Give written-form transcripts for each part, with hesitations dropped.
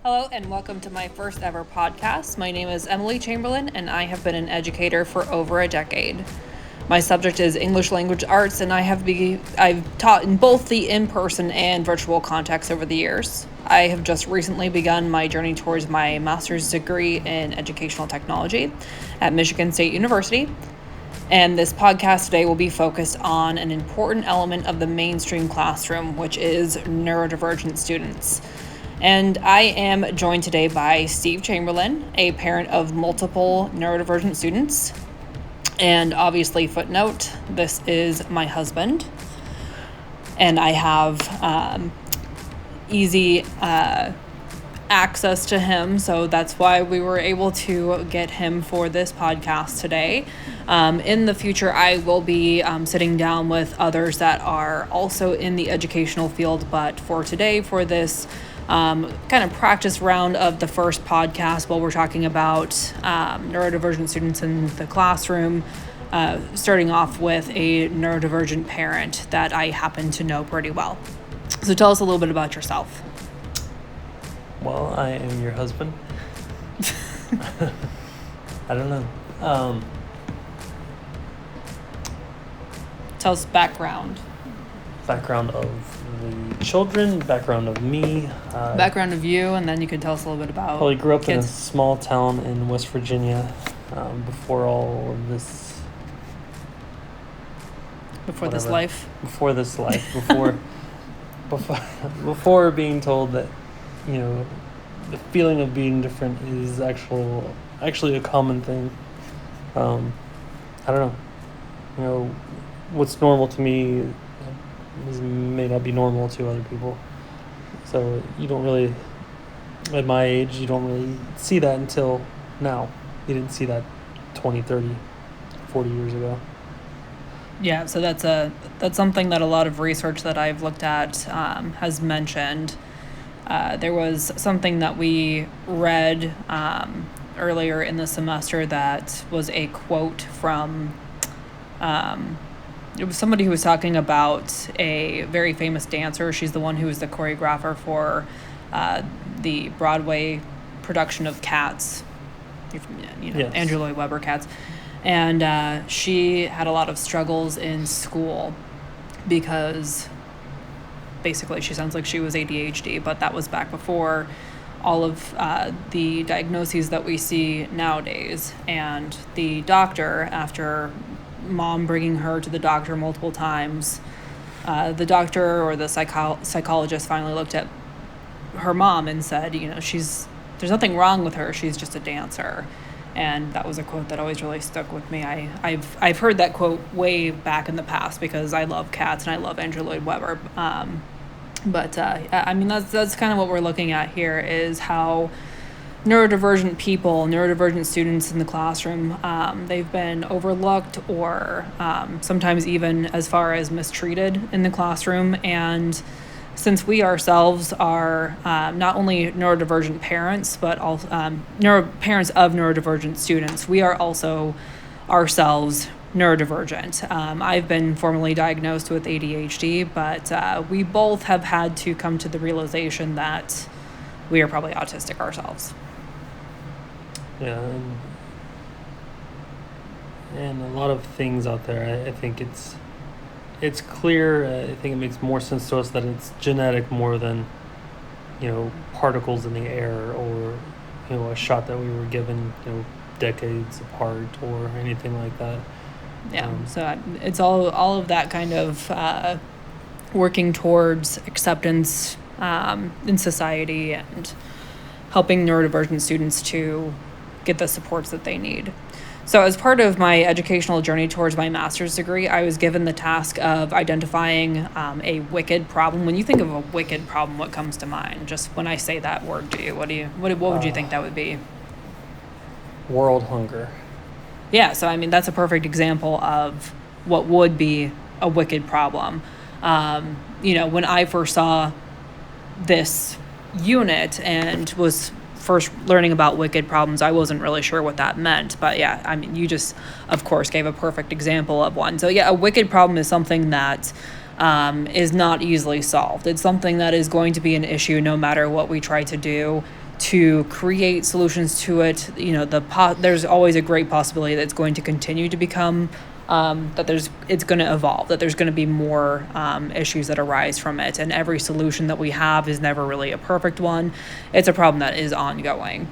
Hello and welcome to my first ever podcast. My name is Emily Chamberlain and I have been an educator for over a decade. My subject is English language arts and I've taught in both the in-person and virtual contexts over the years. I have just recently begun my journey towards my master's degree in educational technology at Michigan State University. And this podcast today will be focused on an important element of the mainstream classroom, which is neurodivergent students. And I am joined today by Steve Chamberlain, a parent of multiple neurodivergent students. And obviously, footnote, this is my husband. And I have easy access to him, so that's why we were able to get him for this podcast today. In the future, I will be sitting down with others that are also in the educational field, but for today, for this kind of practice round of the first podcast, while we're talking about neurodivergent students in the classroom, starting off with a neurodivergent parent that I happen to know pretty well. So tell us a little bit about yourself. Well, I am your husband. I don't know. Tell us background. Background of the children, background of me. Background of you, and then you can tell us a little bit about Probably grew up kids. in a small town in West Virginia before all of this. Before this life. Before this life. Before being told that, you know, the feeling of being different is actually a common thing. I don't know. You know, what's normal to me may not be normal to other people. So you don't really, at my age, you don't really see that until now. You didn't see that 20, 30, 40 years ago. Yeah, so that's something that a lot of research that I've looked at has mentioned. There was something that we read earlier in the semester that was a quote from, it was somebody who was talking about a very famous dancer. She's the one who was the choreographer for the Broadway production of Cats, Yes. Andrew Lloyd Webber Cats. And she had a lot of struggles in school because basically she sounds like she was ADHD, but that was back before all of the diagnoses that we see nowadays. And the doctor, after mom bringing her to the doctor multiple times, the doctor or the psychologist finally looked at her mom and said, there's nothing wrong with her, she's just a dancer. And that was a quote that always really stuck with me. I've heard that quote way back in the past because I love Cats and I love Andrew Lloyd Webber. But that's kind of what we're looking at here, is how neurodivergent students in the classroom, they've been overlooked or sometimes even as far as mistreated in the classroom. And since we ourselves are not only neurodivergent parents, but also parents of neurodivergent students, we are also ourselves neurodivergent. I've been formally diagnosed with ADHD, but we both have had to come to the realization that we are probably autistic ourselves. Yeah, and a lot of things out there, I think it's clear. I think it makes more sense to us that it's genetic more than, particles in the air or, a shot that we were given, decades apart or anything like that. Yeah, so it's all of that kind of working towards acceptance in society and helping neurodivergent students to get the supports that they need. So as part of my educational journey towards my master's degree, I was given the task of identifying a wicked problem. When you think of a wicked problem, what comes to mind? Just when I say that word to you, what would you think that would be? World hunger. Yeah, so that's a perfect example of what would be a wicked problem. When I first saw this unit and was first learning about wicked problems, I wasn't really sure what that meant. But yeah, you just, of course, gave a perfect example of one. So yeah, a wicked problem is something that is not easily solved. It's something that is going to be an issue no matter what we try to do to create solutions to it. There's always a great possibility that it's going to continue to become it's going to evolve, that there's going to be more issues that arise from it, and every solution that we have is never really a perfect one. It's a problem that is ongoing.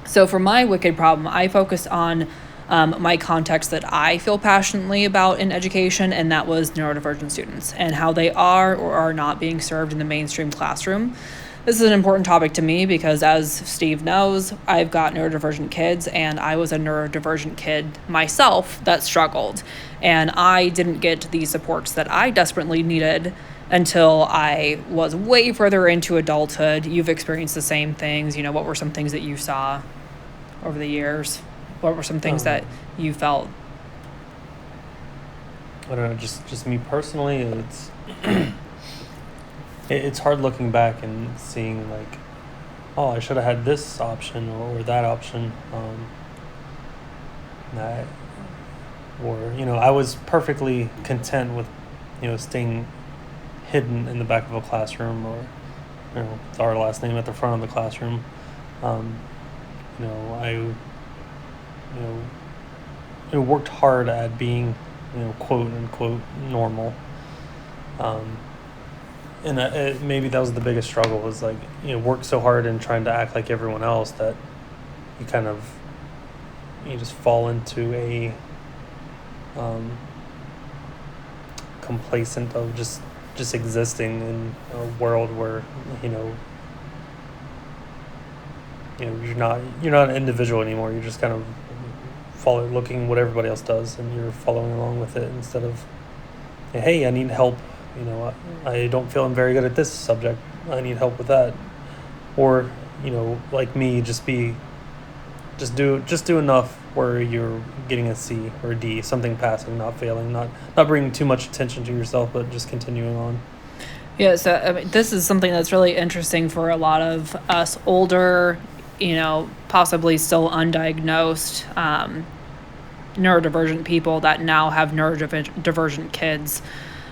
So for my wicked problem, I focused on my context that I feel passionately about in education, and that was neurodivergent students and how they are or are not being served in the mainstream classroom. This is an important topic to me because, as Steve knows, I've got neurodivergent kids, and I was a neurodivergent kid myself that struggled. And I didn't get the supports that I desperately needed until I was way further into adulthood. You've experienced the same things. What were some things that you saw over the years? What were some things that you felt? I don't know, just me personally, it's hard looking back and seeing like, oh, I should have had this option or that option. I was perfectly content with, staying hidden in the back of a classroom, or, with our last name at the front of the classroom. I worked hard at being, quote unquote normal. And maybe that was the biggest struggle, was like, work so hard and trying to act like everyone else that you just fall into a complacent of just existing in a world where you're not an individual anymore. You're just kind of looking what everybody else does, and you're following along with it instead of, hey, I need help. I don't feel I'm very good at this subject. I need help with that. Or, like me, just do enough where you're getting a C or a D, something passing, not failing, not bringing too much attention to yourself, but just continuing on. Yeah, so this is something that's really interesting for a lot of us older, possibly still undiagnosed neurodivergent people that now have neurodivergent kids.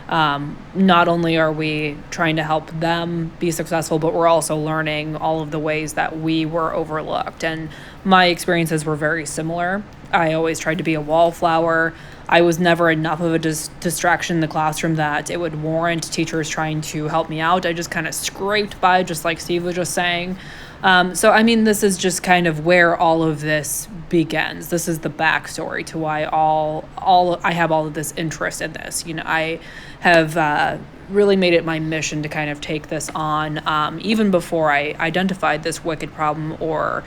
Not only are we trying to help them be successful, but we're also learning all of the ways that we were overlooked. And my experiences were very similar. I always tried to be a wallflower. I was never enough of a distraction in the classroom that it would warrant teachers trying to help me out. I just kind of scraped by, just like Steve was just saying. This is just kind of where all of this begins. This is the backstory to why I have all of this interest in this. I have really made it my mission to kind of take this on, even before I identified this wicked problem or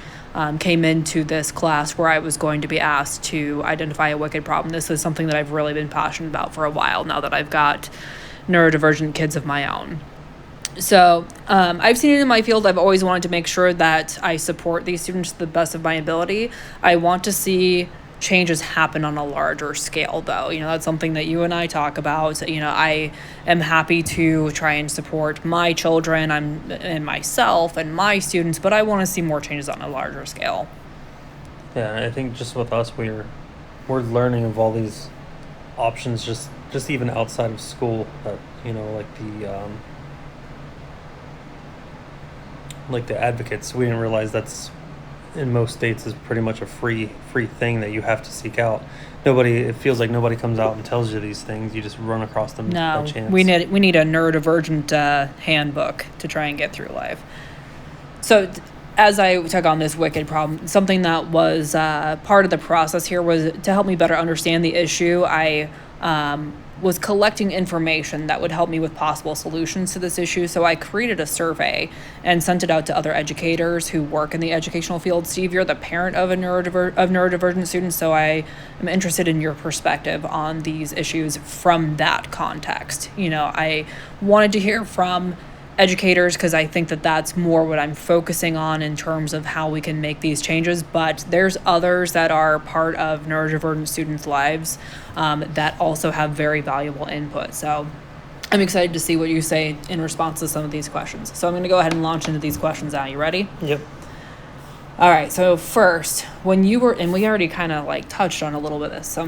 came into this class where I was going to be asked to identify a wicked problem. This is something that I've really been passionate about for a while now that I've got neurodivergent kids of my own. So I've seen it in my field. I've always wanted to make sure that I support these students to the best of my ability. I want to see changes happen on a larger scale, though. That's something that you and I talk about. I am happy to try and support my children and myself and my students, but I want to see more changes on a larger scale. Yeah, I think just with us, we're learning of all these options just even outside of school, that like the advocates. We didn't realize that's in most states is pretty much a free thing that you have to seek out. It feels like nobody comes out and tells you these things. You just run across them by chance. We need a neurodivergent handbook to try and get through life. So as I took on this wicked problem, something that was part of the process here was to help me better understand the issue. I was collecting information that would help me with possible solutions to this issue. So I created a survey and sent it out to other educators who work in the educational field. Steve, you're the parent of neurodivergent students, so I am interested in your perspective on these issues from that context. I wanted to hear from educators because I think that that's more what I'm focusing on in terms of how we can make these changes, but there's others that are part of neurodivergent students' lives that also have very valuable input. So I'm excited to see what you say in response to some of these questions. So I'm going to go ahead and launch into these questions now. You ready? Yep. All right, so first, when you were, and we already kind of touched on a little bit of this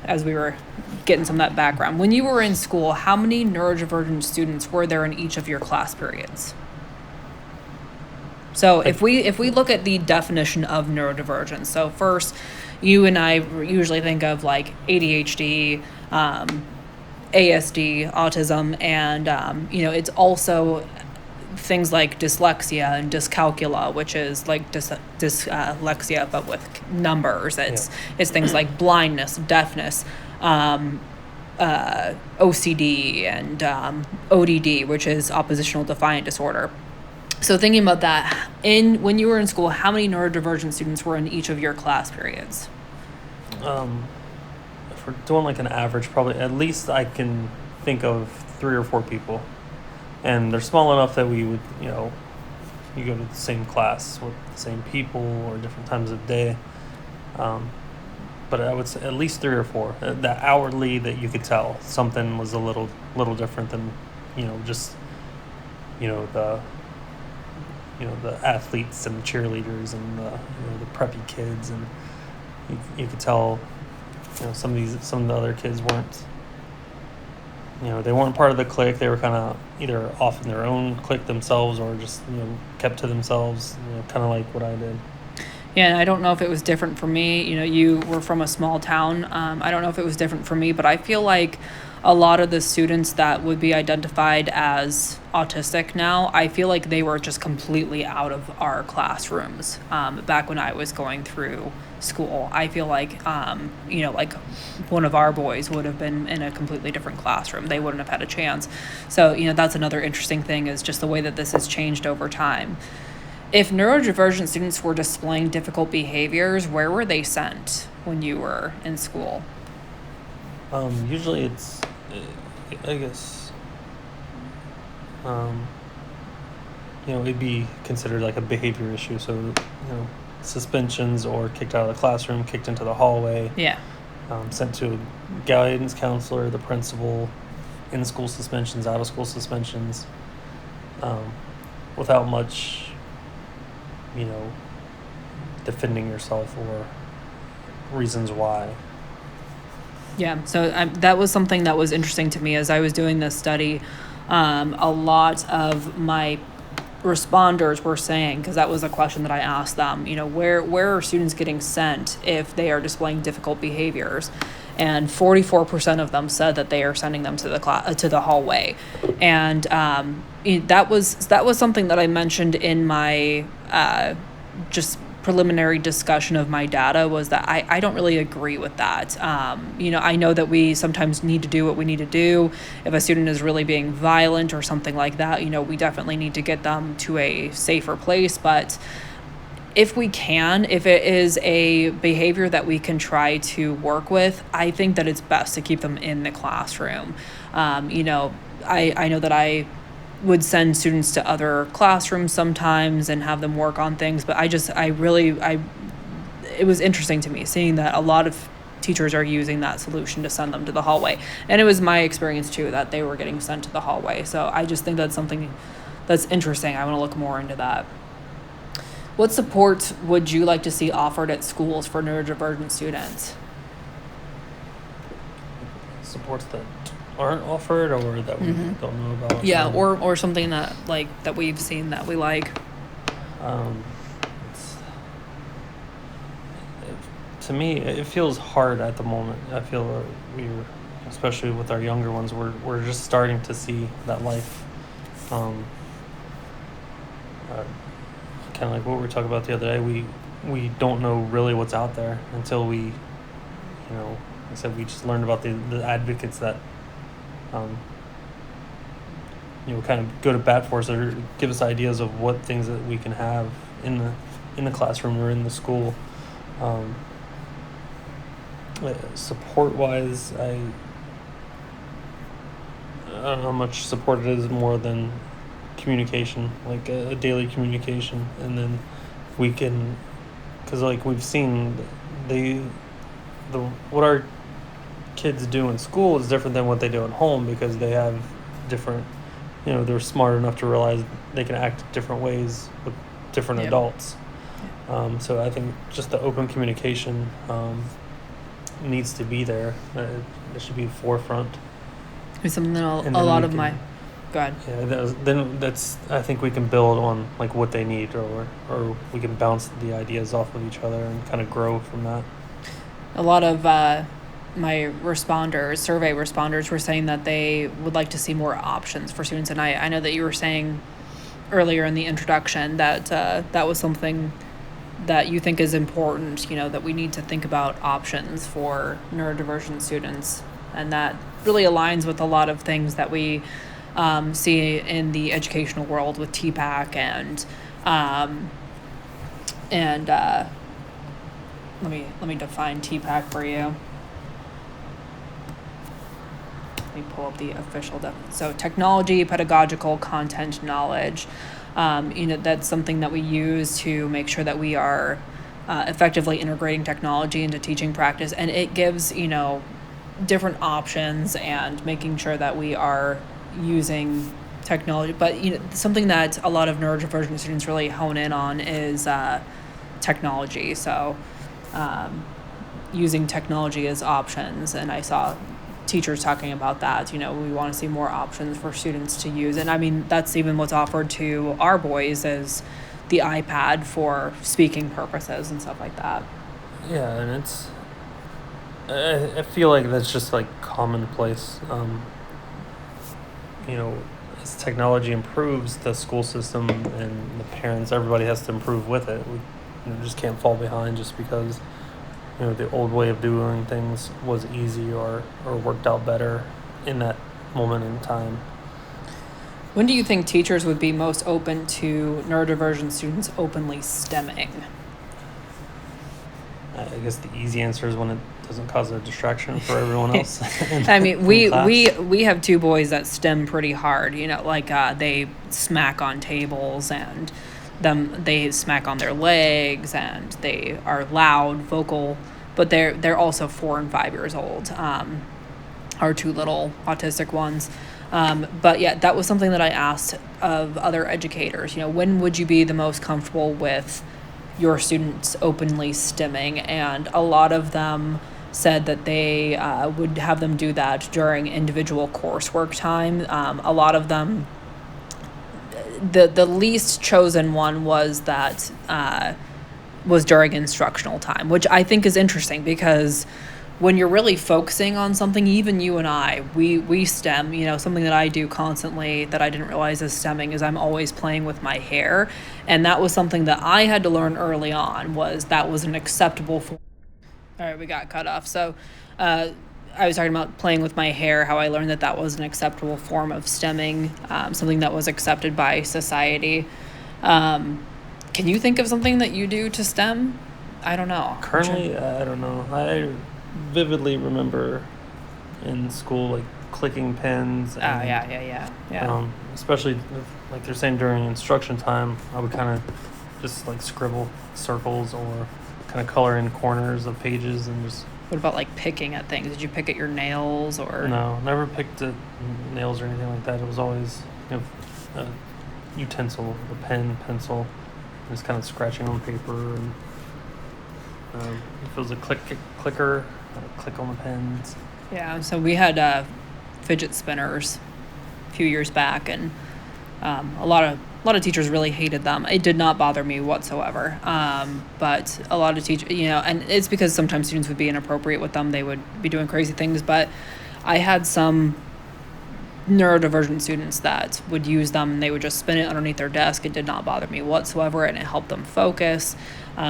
as we were getting some of that background. When you were in school, how many neurodivergent students were there in each of your class periods? So if we look at the definition of neurodivergence, so first, you and I usually think of like ADHD, ASD, autism, and it's also things like dyslexia and dyscalculia, which is like dyslexia but with numbers. It's things like blindness, deafness, OCD, and ODD, which is oppositional defiant disorder. So thinking about that, when you were in school, how many neurodivergent students were in each of your class periods? If we're doing like an average, probably at least I can think of 3 or 4 people. And they're small enough that we would, you go to the same class with the same people or different times of day. But I would say at least 3 or 4. That hourly that you could tell something was a little different than, just, the athletes and the cheerleaders and the preppy kids, and you could tell, some of the other kids weren't. They weren't part of the clique. They were kind of either off in their own clique themselves or just, kept to themselves, kind of like what I did. Yeah, and I don't know if it was different for me. You were from a small town. I don't know if it was different for me, but I feel like a lot of the students that would be identified as autistic now, I feel like they were just completely out of our classrooms back when I was going through school. I feel like, like one of our boys would have been in a completely different classroom. They wouldn't have had a chance. So, that's another interesting thing, is just the way that this has changed over time. If neurodivergent students were displaying difficult behaviors, where were they sent when you were in school? Usually it's, I guess, it'd be considered like a behavior issue. So, suspensions or kicked out of the classroom, kicked into the hallway. Yeah. Sent to a guidance counselor, the principal, in-school suspensions, out-of-school suspensions, without much, defending yourself or reasons why. Yeah, so that was something that was interesting to me as I was doing this study. A lot of my responders were saying, because that was a question that I asked them, where are students getting sent if they are displaying difficult behaviors? And 44% of them said that they are sending them to the hallway. And that was something that I mentioned in my just preliminary discussion of my data, was that I don't really agree with that. I know that we sometimes need to do what we need to do. If a student is really being violent or something like that, we definitely need to get them to a safer place. But if it is a behavior that we can try to work with, I think that it's best to keep them in the classroom. I know that I would send students to other classrooms sometimes and have them work on things, but it was interesting to me seeing that a lot of teachers are using that solution to send them to the hallway. And it was my experience too, that they were getting sent to the hallway. So I just think that's something that's interesting. I want to look more into that. What support would you like to see offered at schools for neurodivergent students? Supports that aren't offered or that we don't know about. Yeah, or something that we've seen that we like. To me, it feels hard at the moment. I feel especially with our younger ones, we're just starting to see that life. Kind of like what we were talking about the other day. We don't know really what's out there until we, like I said, we just learned about the advocates that, kind of go to bat for us or give us ideas of what things that we can have in the classroom or in the school. Support wise, I don't know how much support it is more than communication, like a daily communication, and then we can, because like we've seen what our kids do in school is different than what they do at home, because they have different, they're smart enough to realize they can act different ways with different adults. So I think just the open communication needs to be there. It should be forefront. It's something that a lot of my Go ahead. Yeah, then that's, I think we can build on like what they need, or we can bounce the ideas off of each other and kind of grow from that. A lot of my survey responders, were saying that they would like to see more options for students. And I know that you were saying earlier in the introduction that that was something that you think is important, that we need to think about options for neurodivergent students. And that really aligns with a lot of things that we see in the educational world with TPAC and let me define TPAC for you. Let me pull up the official definition. So technology, pedagogical, content, knowledge. That's something that we use to make sure that we are effectively integrating technology into teaching practice, and it gives different options and making sure that we are using technology. But something that a lot of neurodivergent students really hone in on is technology. So using technology as options, and I saw teachers talking about that. We want to see more options for students to use, and I mean that's even what's offered to our boys as the iPad for speaking purposes and stuff like that. Yeah, and it's, I feel like that's just like commonplace. As technology improves, the school system and the parents, everybody has to improve with it. We just can't fall behind just because the old way of doing things was easy or worked out better in that moment in time. When do you think teachers would be most open to neurodivergent students openly STEMming? I guess the easy answer is when it doesn't cause a distraction for everyone else. I mean, we have two boys that STEM pretty hard. They smack on tables and they smack on their legs and they are loud, vocal, but they're also 4 and 5 years old. Our two little autistic ones. But yeah, that was something that I asked of other educators. When would you be the most comfortable with your students openly STEMming? And a lot of them said that they would have them do that during individual coursework time. A lot of them, the least chosen one was that was during instructional time, which I think is interesting because when you're really focusing on something, even you and I, we STEM, something that I do constantly that I didn't realize is STEMming is I'm always playing with my hair. And that was something that I had to learn early on, was that was an acceptable form. All right, we got cut off. So I was talking about playing with my hair, how I learned that was an acceptable form of STEMming, something that was accepted by society. Can you think of something that you do to STEM? I don't know. Currently, I don't know. I vividly remember in school like clicking pens. And, yeah. Especially like they're saying during instruction time, I would kind of just like scribble circles or kind of color in corners of pages and just. What about like picking at things? Did you pick at your nails or? No, never picked at nails or anything like that. It was always a utensil, a pen, pencil, just kind of scratching on paper. And if it was a clicker, I would click on the pens. Yeah, so we had fidget spinners a few years back, and a lot of teachers really hated them. It did not bother me whatsoever. But a lot of teachers, and it's because sometimes students would be inappropriate with them. They would be doing crazy things. But I had some neurodivergent students that would use them and they would just spin it underneath their desk. It did not bother me whatsoever, and it helped them focus.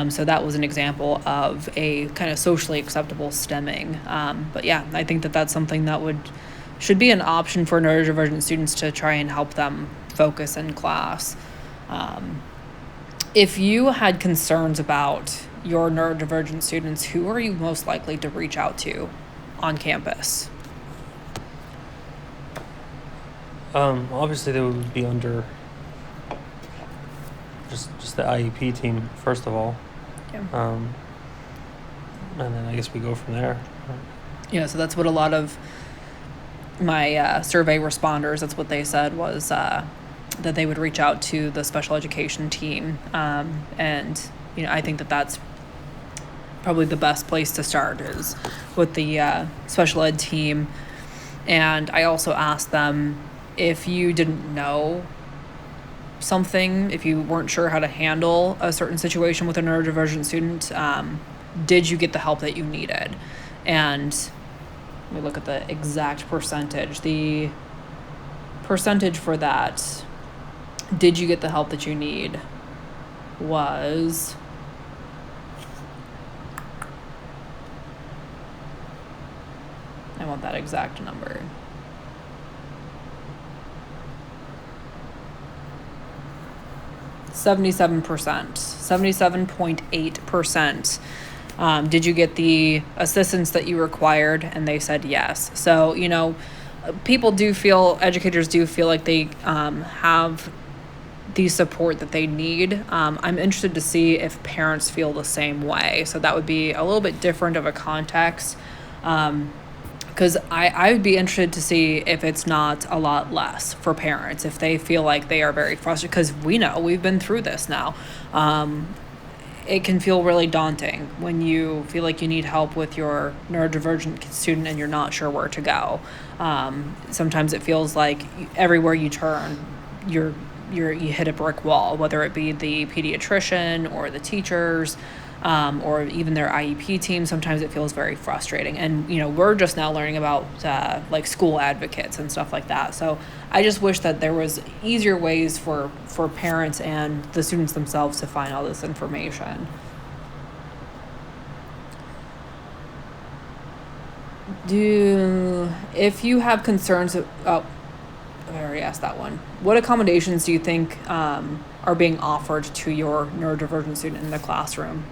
So that was an example of a kind of socially acceptable STEMming. But yeah, I think that's something that should be an option for neurodivergent students to try and help them focus in class. If you had concerns about your neurodivergent students, who are you most likely to reach out to on campus? Obviously they would be under just the IEP team first of all. Yeah. And then I guess we go from there. Yeah, so that's what a lot of my survey responders, that's what they said was that they would reach out to the special education team. And I think that's probably the best place to start is with the special ed team. And I also asked them if you didn't know something, if you weren't sure how to handle a certain situation with a neurodivergent student, did you get the help that you needed? And let me look at the exact percentage. The percentage for that, did you get the help that you need, was I want that exact number. 77%, 77.8%. Did you get the assistance that you required? And they said yes. So, educators do feel like they have the support that they need. I'm interested to see if parents feel the same way. So that would be a little bit different of a context. Because I would be interested to see if it's not a lot less for parents, if they feel like they are very frustrated, because we've been through this now. It can feel really daunting when you feel like you need help with your neurodivergent student and you're not sure where to go. Sometimes it feels like everywhere you turn, you hit a brick wall, whether it be the pediatrician or the teachers, or even their IEP team. Sometimes it feels very frustrating. And, we're just now learning about like school advocates and stuff like that. So I just wish that there was easier ways for parents and the students themselves to find all this information. If you have concerns, I already asked that one. What accommodations do you think are being offered to your neurodivergent student in the classroom?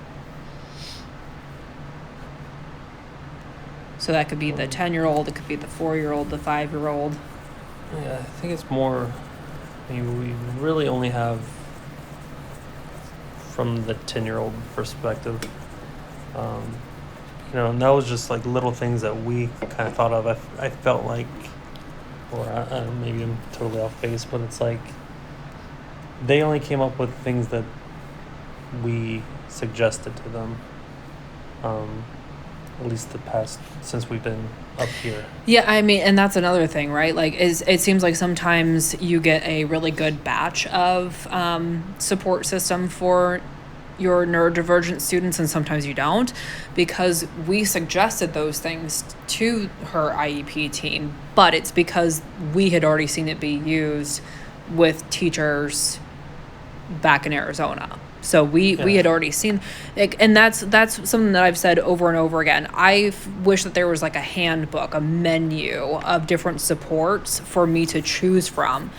So that could be the 10-year-old, it could be the 4-year-old, the 5-year-old. Yeah, I think it's more, we really only have from the 10-year-old perspective. And that was just like little things that we kind of thought of. I felt like, or maybe I'm totally off base, but it's like they only came up with things that we suggested to them. At least the past, since we've been up here. Yeah, and that's another thing, right? Like, it seems like sometimes you get a really good batch of support system for your neurodivergent students, and sometimes you don't, because we suggested those things to her IEP team, but it's because we had already seen it be used with teachers back in Arizona. So we had already seen, and that's something that I've said over and over again. I wish that there was like a handbook, a menu of different supports for me to choose from.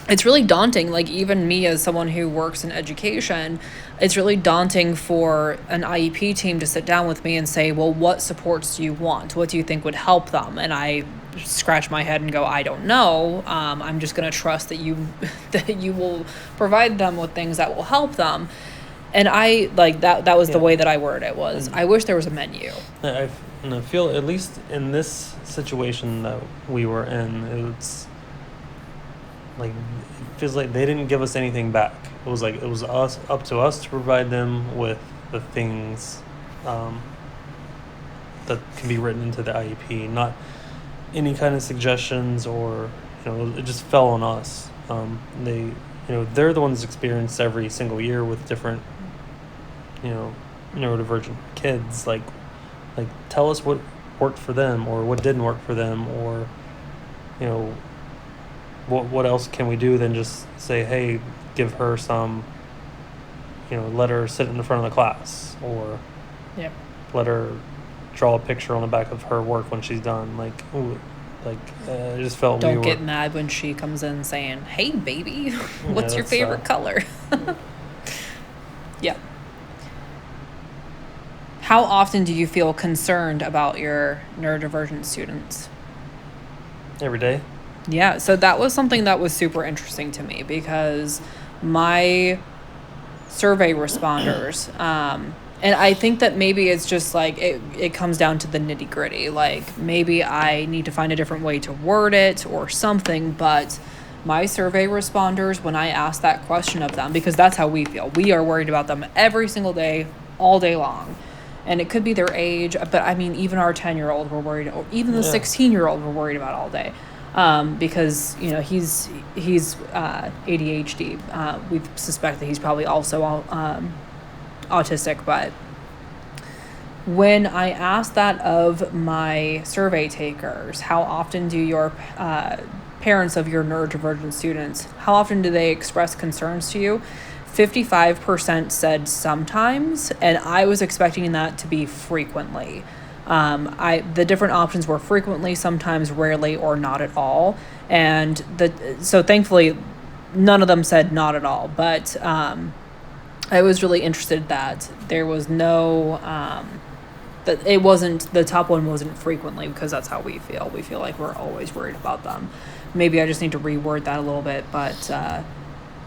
It's really daunting. Like, even me as someone who works in education, it's really daunting for an IEP team to sit down with me and say, well, what supports do you want? What do you think would help them? And I scratch my head and go, I don't know. I'm just going to trust that you will provide them with things that will help them. And I like that was the way that I worded it was, I wish there was a menu. I feel, at least in this situation that we were in, it's like, it feels like they didn't give us anything back. It was up to us to provide them with the things that can be written into the IEP, not any kind of suggestions, or it just fell on us. They're the ones experienced every single year with different neurodivergent kids. Like tell us what worked for them or what didn't work for them, or what else can we do than just say, hey, give her some, let her sit in the front of the class, or let her draw a picture on the back of her work when she's done. I just felt don't get mad when she comes in saying, hey baby, what's your favorite color? Yeah. How often do you feel concerned about your neurodivergent students? Every day. Yeah, so that was something that was super interesting to me, because my survey responders, and I think that maybe it's just like it comes down to the nitty gritty. Like, maybe I need to find a different way to word it or something, but my survey responders, when I ask that question of them, because that's how we feel. We are worried about them every single day, all day long. And it could be their age, but even our 10-year-old we're worried, or even the 16-year-old we're worried about all day. because he's ADHD. We suspect that he's probably also autistic, but when I asked that of my survey takers, how often do your parents of your neurodivergent students, how often do they express concerns to you? 55% said sometimes, and I was expecting that to be frequently. The different options were frequently, sometimes, rarely, or not at all. And so thankfully, none of them said not at all. But I was really interested that there was no, that it wasn't, the top one wasn't frequently, because that's how we feel. We feel like we're always worried about them. Maybe I just need to reword that a little bit, but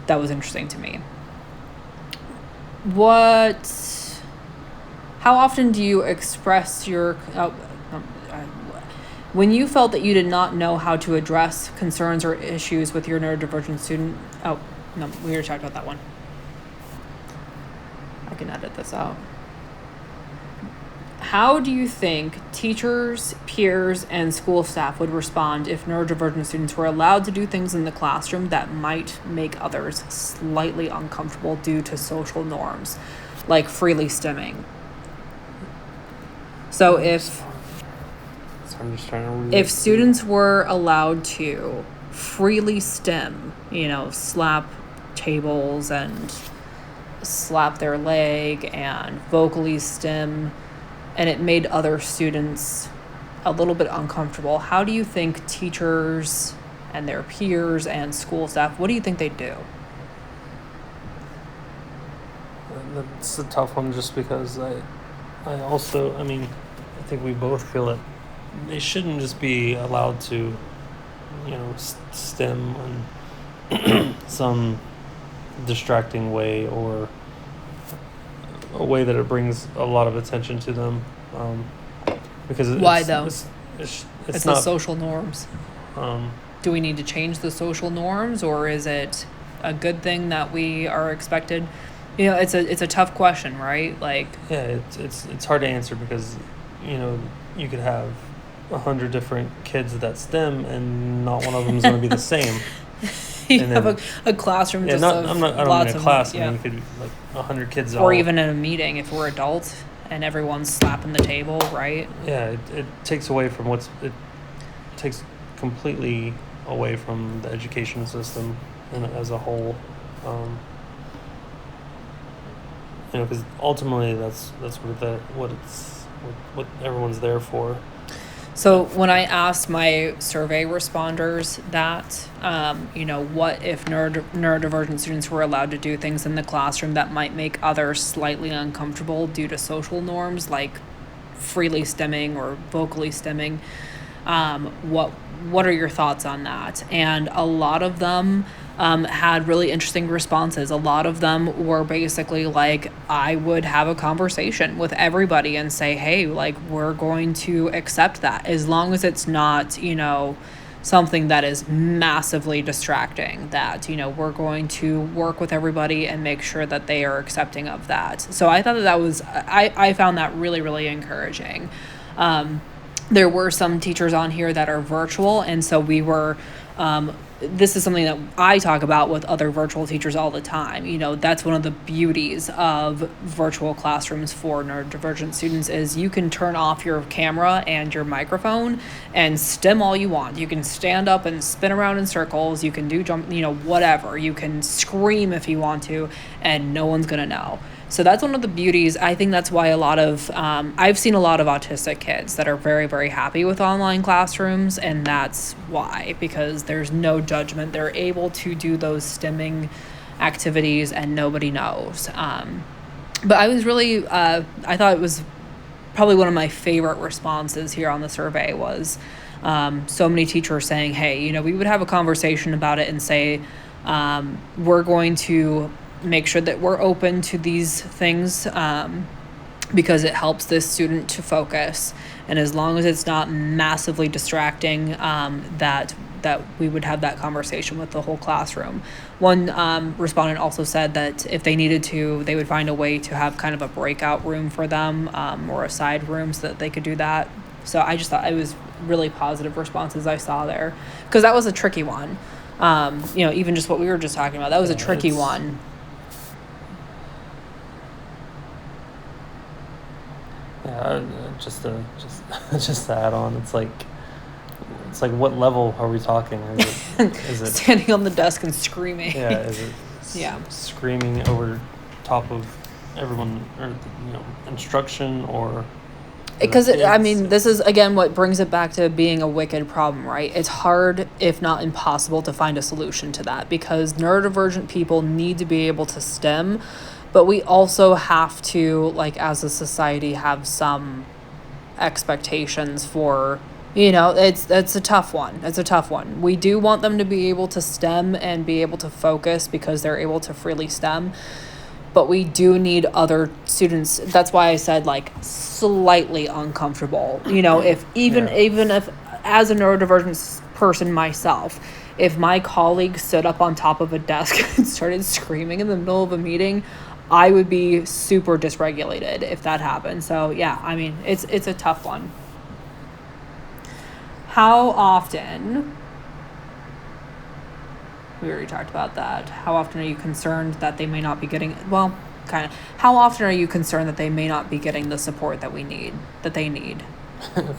that was interesting to me. How often do you express your, when you felt that you did not know how to address concerns or issues with your neurodivergent student, we already talked about that one. I can edit this out. How do you think teachers, peers, and school staff would respond if neurodivergent students were allowed to do things in the classroom that might make others slightly uncomfortable due to social norms, like freely stimming? So I'm just trying to read if students were allowed to freely stim, slap tables and slap their leg and vocally stim, and it made other students a little bit uncomfortable, how do you think teachers and their peers and school staff, what do you think they'd do? That's a tough one, just because I think we both feel that they shouldn't just be allowed to, stim in some distracting way, or a way that it brings a lot of attention to them, because why though? It's not the social norms. Do we need to change the social norms, or is it a good thing that we are expected? It's a tough question, right? Like, yeah, it's hard to answer, because you could have 100 different kids that STEM, and not one of them is going to be the same. You have a classroom just of I don't lots mean a of, class. yeah. I mean, you could be like 100 kids. Or even in a meeting, if we're adults and everyone's slapping the table, right? Yeah, it takes away from it takes completely away from the education system and as a whole. Because ultimately that's what everyone's there for. So when I asked my survey responders that, what if neurodivergent students were allowed to do things in the classroom that might make others slightly uncomfortable due to social norms, like freely stimming or vocally stimming, what are your thoughts on that? And a lot of them had really interesting responses. A lot of them were basically like, I would have a conversation with everybody and say, hey, like, we're going to accept that, as long as it's not, something that is massively distracting, that, we're going to work with everybody and make sure that they are accepting of that. So I thought that was, I found that really, really encouraging. There were some teachers on here that are virtual, and so we were, this is something that I talk about with other virtual teachers all the time. That's one of the beauties of virtual classrooms for neurodivergent students, is you can turn off your camera and your microphone and stim all you want. You can stand up and spin around in circles. You can do whatever. You can scream if you want to, and no one's going to know. So that's one of the beauties. I think that's why I've seen a lot of autistic kids that are very, very happy with online classrooms, and that's why, because there's no judgment. They're able to do those stimming activities and nobody knows. But I was really, I thought it was probably one of my favorite responses here on the survey was so many teachers saying, hey, we would have a conversation about it and say, we're going to make sure that we're open to these things because it helps this student to focus. And as long as it's not massively distracting, that we would have that conversation with the whole classroom. One respondent also said that if they needed to, they would find a way to have kind of a breakout room for them, or a side room, so that they could do that. So I just thought it was really positive responses I saw there, because that was a tricky one. Even just what we were just talking about, that was a tricky one. Yeah, just to add on, it's like what level are we talking? Is it standing on the desk and screaming? Yeah, is it screaming over top of everyone, or instruction, or because this is again what brings it back to being a wicked problem, right? It's hard, if not impossible, to find a solution to that, because neurodivergent people need to be able to STEM, but we also have to, like, as a society, have some expectations for, it's a tough one. We do want them to be able to STEM and be able to focus because they're able to freely STEM, but we do need other students. That's why I said, like, slightly uncomfortable. If even if, as a neurodivergent person myself, if my colleague stood up on top of a desk and started screaming in the middle of a meeting, I would be super dysregulated if that happened. So yeah, it's a tough one. How often, we already talked about that. How often are you concerned that they may not be getting, how often are you concerned that they may not be getting the support that they need?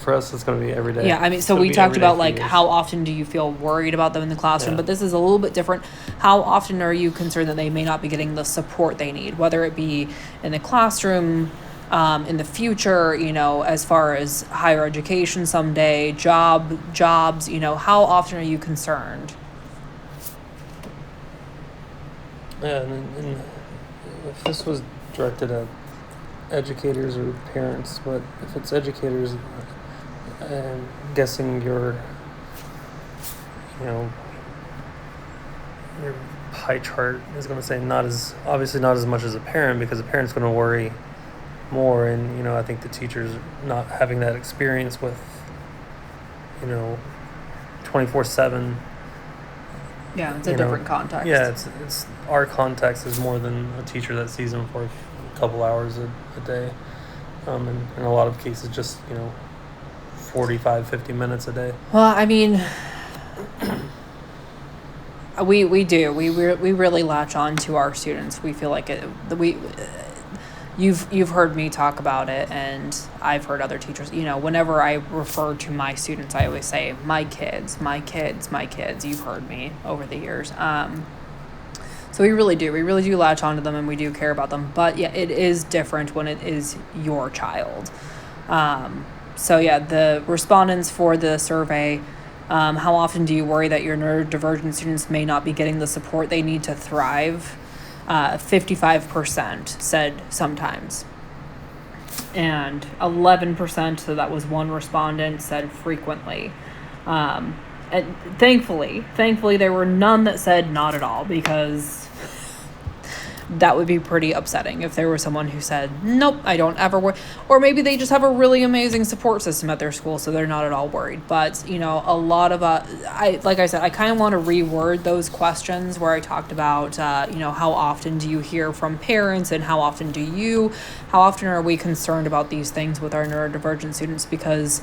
For us, it's going to be every day. Yeah, so we talked about, like, how often do you feel worried about them in the classroom, but this is a little bit different. How often are you concerned that they may not be getting the support they need, whether it be in the classroom, in the future, as far as higher education someday, jobs, how often are you concerned? Yeah, and if this was directed at educators or parents, but if it's educators, I'm guessing your pie chart is going to say not as much as a parent, because a parent's going to worry more, and I think the teachers not having that experience with 24/7. Yeah, it's a different context. Yeah, it's our context is more than a teacher that sees them for a couple hours a day, and in a lot of cases just 45-50 minutes a day. Well, we really latch on to our students. We feel like you've heard me talk about it, and I've heard other teachers, whenever I refer to my students, I always say my kids. You've heard me over the years. So we really do latch onto them, and we do care about them. But yeah, it is different when it is your child. So yeah, the respondents for the survey, how often do you worry that your neurodivergent students may not be getting the support they need to thrive? 55% said sometimes. And 11%, so that was one respondent, said frequently. And thankfully there were none that said not at all, because that would be pretty upsetting if there was someone who said, nope, I don't ever worry. Or maybe they just have a really amazing support system at their school, so they're not at all worried. But, a lot of, like I said, I kind of want to reword those questions where I talked about, how often do you hear from parents, and how often are we concerned about these things with our neurodivergent students? Because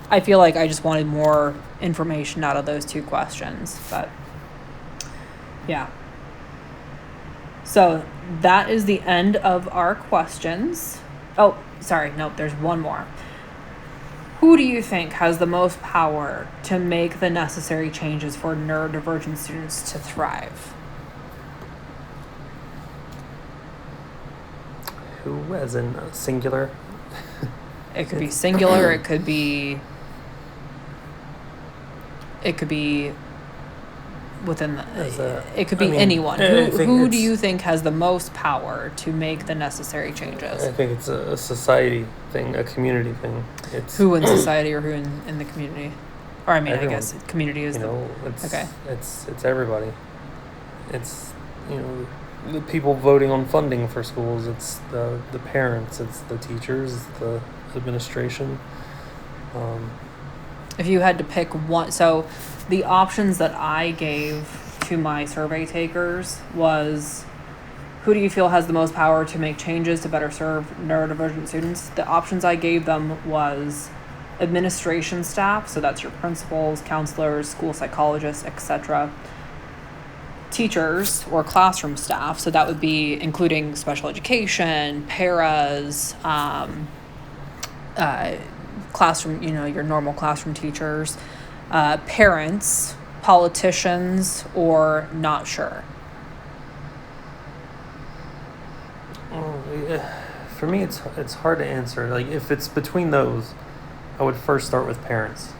I feel like I just wanted more information out of those two questions. But, yeah. So that is the end of our questions. Oh, sorry. Nope, there's one more. Who do you think has the most power to make the necessary changes for neurodivergent students to thrive? Who, as in singular? It could be singular. It could be within it could be anyone. Who do you think has the most power to make the necessary changes? I think it's a society thing, a community thing. It's who in society, or who in the community? Or everyone. I guess community is it's everybody. It's the people voting on funding for schools. It's the parents. It's the teachers. It's the administration. If you had to pick one, so the options that I gave to my survey takers was, who do you feel has the most power to make changes to better serve neurodivergent students? The options I gave them was administration staff, so that's your principals, counselors, school psychologists, etc. Teachers or classroom staff, so that would be including special education, paras, classroom, your normal classroom teachers, parents, politicians, or not sure. For me, it's hard to answer. Like, if it's between those, I would first start with parents,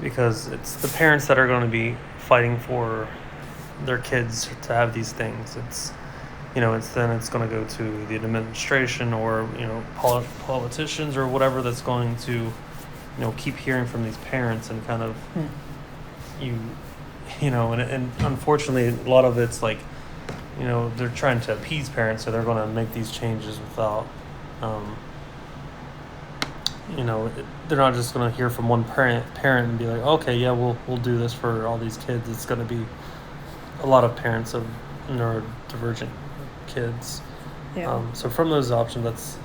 because it's the parents that are going to be fighting for their kids to have these things. It's going to go to the administration or politicians or whatever that's going to keep hearing from these parents and kind of and unfortunately a lot of it's like they're trying to appease parents, so they're going to make these changes without they're not just going to hear from one parent and be like, okay, yeah, we'll do this for all these kids. It's going to be a lot of parents of neurodivergent kids. Yeah. So from those options,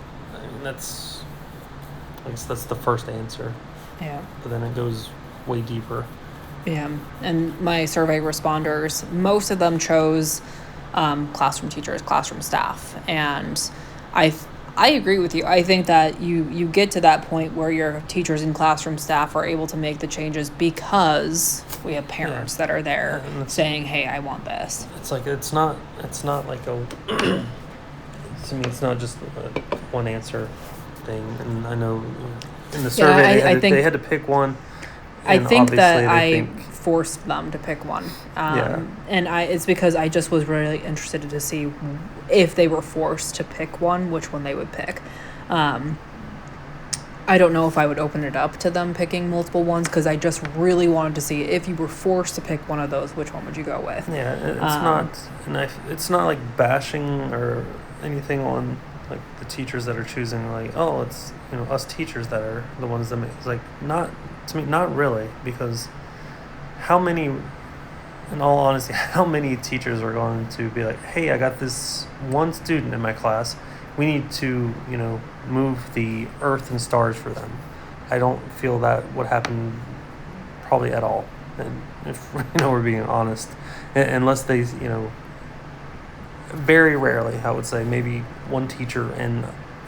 that's the first answer. Yeah. But then it goes way deeper. Yeah. And my survey responders, most of them chose classroom teachers, classroom staff. And I agree with you. I think that you get to that point where your teachers and classroom staff are able to make the changes because we have parents that are there saying, hey, I want this. It's like it's not like a to me it's not just a one answer thing. And I know in the survey they had to pick one. I think that I forced them to pick one. And it's because I just was really interested to see if they were forced to pick one, which one they would pick. I don't know if I would open it up to them picking multiple ones, because I just really wanted to see if you were forced to pick one of those, which one would you go with? Yeah, it's not like bashing or anything on like the teachers that are choosing, like, oh, it's us teachers that are the ones that make. It's like, not to me, not really, because how many, in all honesty, how many teachers are going to be like, hey, I got this one student in my class, we need to move the earth and stars for them. I don't feel that would happen probably at all, and if we're being honest, unless they very rarely, I would say maybe one teacher in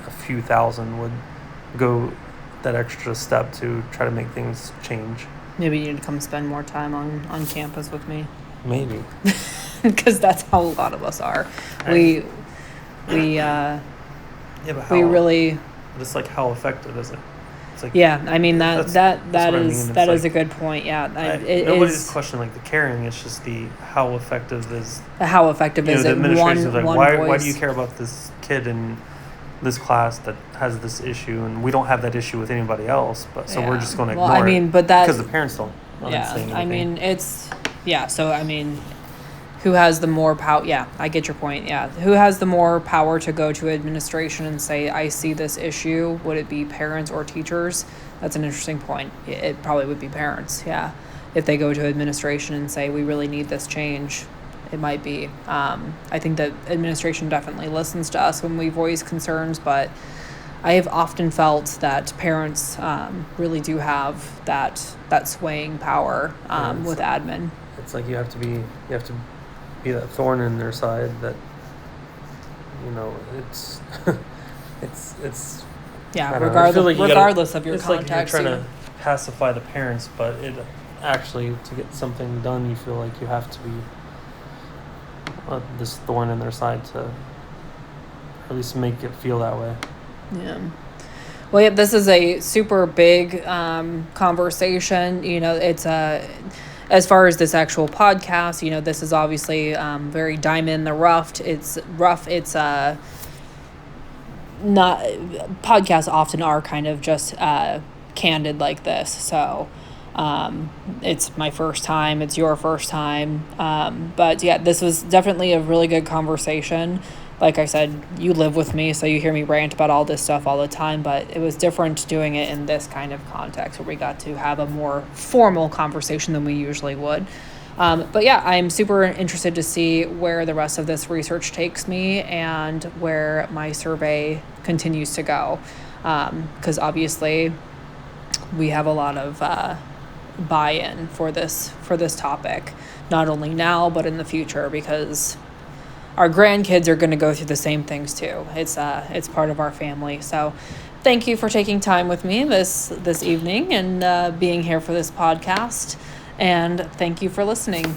a few thousand would go that extra step to try to make things change. Maybe you need to come spend more time on campus with me. Maybe. Because that's how a lot of us are. We really. But it's like, how effective is it? It's like, yeah, I mean that is a good point. Yeah, nobody's questioning like the caring. It's just the how effective is it? The administration is like, why voice. do you care about this kid in this class that has this issue, and we don't have that issue with anybody else, but so we're just going to ignore it because the parents don't. I mean, so I mean, who has the more power? Yeah, I get your point. Yeah, who has the more power to go to administration and say, I see this issue? Would it be parents or teachers? That's an interesting point. It probably would be parents. Yeah, if they go to administration and say, we really need this change, it might be. I think that administration definitely listens to us when we voice concerns, but I have often felt that parents really do have that swaying power with admin. It's like you have to be that thorn in their side that it's regardless of your it's context. Like you're trying to pacify the parents, but it actually, to get something done, you feel like you have to be this thorn in their side to at least make it feel that way. Yeah. Well, yeah, this is a super big conversation. It's as far as this actual podcast, this is obviously very diamond in the rough. It's rough. It's not, podcasts often are kind of just candid like this. So it's my first time. It's your first time. But yeah, this was definitely a really good conversation. Like I said, you live with me, so you hear me rant about all this stuff all the time, but it was different doing it in this kind of context where we got to have a more formal conversation than we usually would. But yeah, I'm super interested to see where the rest of this research takes me and where my survey continues to go. Because obviously we have a lot of buy-in for this topic, not only now but in the future, because our grandkids are going to go through the same things too. It's part of our family. So thank you for taking time with me this evening and being here for this podcast, and thank you for listening.